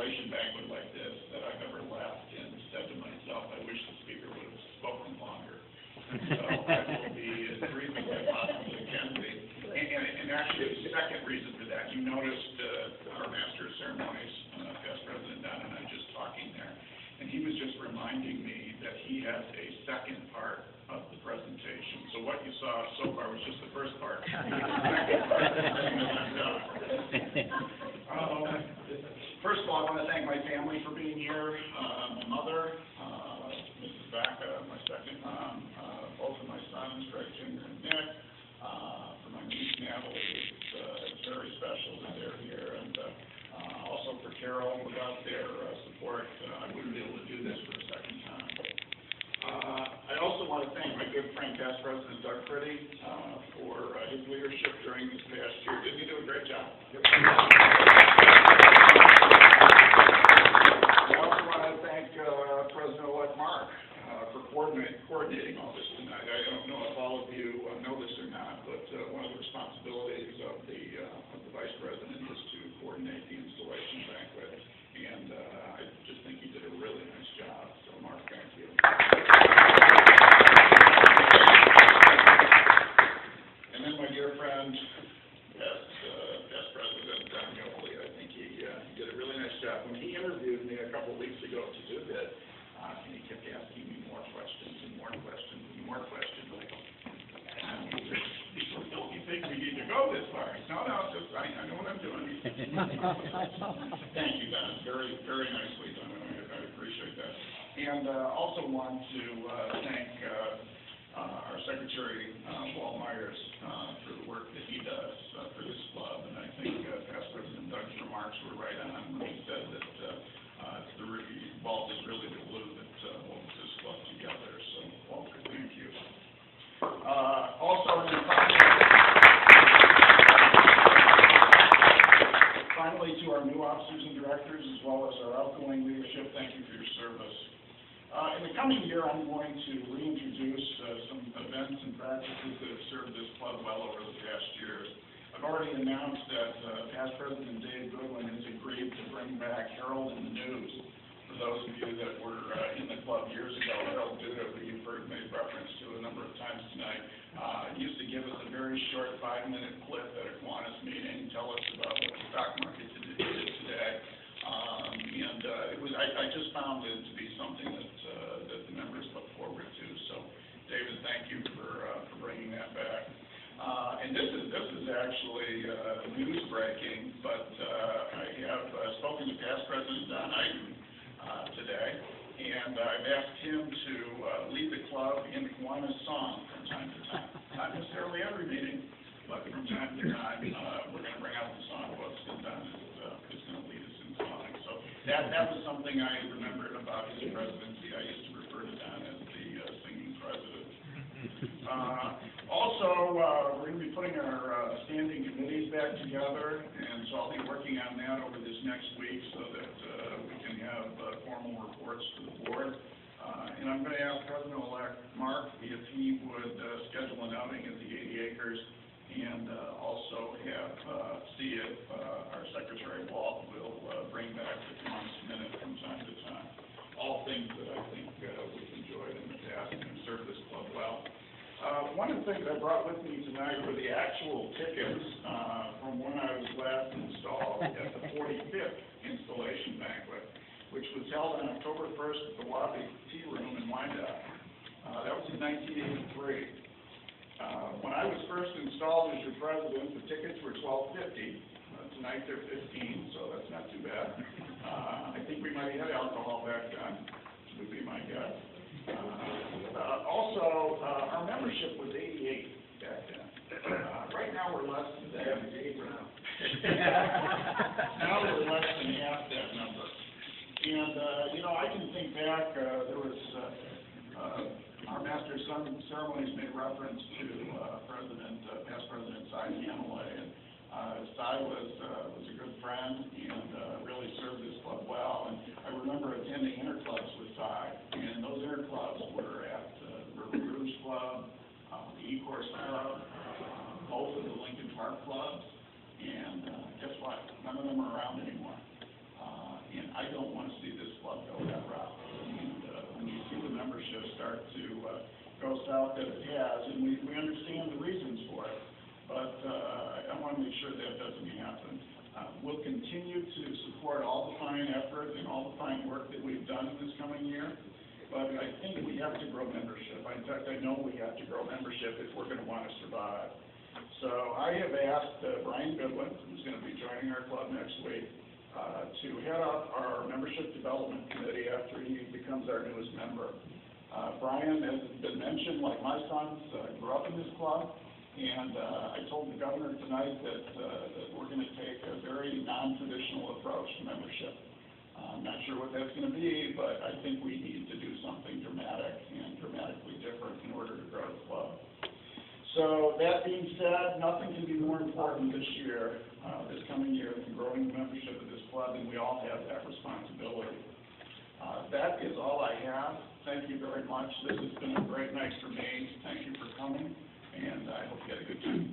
installation banquet like this that I've ever left and said to myself, I wish the speaker would have spoken longer. So I will be as brief as I possibly can be. And actually, a second reason for that, you noticed our Master of Ceremonies, past President Don and I just talking there, and he was just reminding me that he has a second part of the presentation. So what you saw so far was just the first part. First of all, I want to thank my family for being here. My mother, Mrs. Baca, my second mom, both of my sons, Greg Jr. and Nick, for my niece Natalie. It's very special that they're here, and also for Carol. Without their support, I wouldn't be able to do this for a second time. I also want to thank my good friend, past President Doug Fritty, for his leadership during this past year. Didn't he do a great job? Yep. I also want to thank President-elect Mark for coordinating all this tonight. I don't know if all of you know this or not, but one of the responsibilities of the Vice President is to coordinate the installation banquet, and I just think he did a really nice job. So, Mark, thank you. And then my dear friend, past President Don Yopley, I think he did a really nice job. When he interviewed me a couple of weeks ago to do this, and he kept asking me more questions and more questions and more questions. Like, don't you think we need to go this far? No, just I know what I'm doing. Thank you, Don. Very, very nicely done. I appreciate that. And also want to thank our Secretary, Walt Myers, for the work that he does for this club. And I think past President Doug's remarks were right on when he said that Walt is really the glue that holds this club together. So, Walter, thank you. Also, finally, to our new officers and directors, as well as our outgoing leadership, thank you for your service. In the coming year, I'm going to reintroduce some events and practices that have served this club well over the past years. I've already announced that past President Dave Goodwin has agreed to bring back Herald in the News. For those of you that were in the club years ago, Harold Duda, who you've heard made reference to a number of times tonight, used to give us a very short 5-minute clip at a Kiwanis meeting, tell us about what the stock market did today. I just found it to be something that the members look forward to. So, David, thank you for bringing that back. And this is actually news breaking, but I have spoken to past President Don Iden today, and I've asked him to lead the club in Kiwanis song from time to time. Not necessarily every meeting, but from time to time, we're going to bring out the songbook, and Don is going to lead us in song. So that was something I remembered about his presidency. I used to refer to Don as the singing president. Also, we're going to be putting our standing committees back together, and so I'll be working on that over this next week so that we can have formal reports to the board. And I'm going to ask President-elect Mark if he would schedule an outing at the 80 acres and also see if our Secretary Walt will bring back the Kiwanis Minute from time to time. All things that I think we've enjoyed in the past and have served this club well. One of the things I brought with me tonight were the actual tickets from when I was last installed at the 45th installation banquet, which was held on October 1st at the Wabi Tea Room in Wyandotte. That was in 1983. When I was first installed as your president, the tickets were $12.50. Tonight they're $15, so that's not too bad. I think we might have had alcohol back then, would be my guess. Also, our membership was 88 back then. Right now we're less than that. Now we're less than half that number. And, I can think back, there was, our Master of Ceremonies made reference to past President Cy Hanaway, and Cy was a good friend and really served this club well. And I remember attending interclubs with Cy, and those interclubs were at the River Rouge Club, the E-Course Club, both of the Lincoln Park clubs, and guess what? None of them are around anymore. And out that it has, and we understand the reasons for it, but I want to make sure that doesn't happen. We'll continue to support all the fine effort and all the fine work that we've done in this coming year, but I think we have to grow membership. In fact, I know we have to grow membership if we're going to want to survive. So I have asked Brian Goodwin, who's going to be joining our club next week, to head up our membership development committee after he becomes our newest member. Brian, as has been mentioned, like my sons, grew up in this club, and I told the governor tonight that we're going to take a very non-traditional approach to membership. I'm not sure what that's going to be, but I think we need to do something dramatic and dramatically different in order to grow the club. So that being said, nothing can be more important this year, this coming year, than growing the membership of this club, and we all have that responsibility. That is all I have. Thank you very much. This has been a great night for me. Thank you for coming, and I hope you had a good time.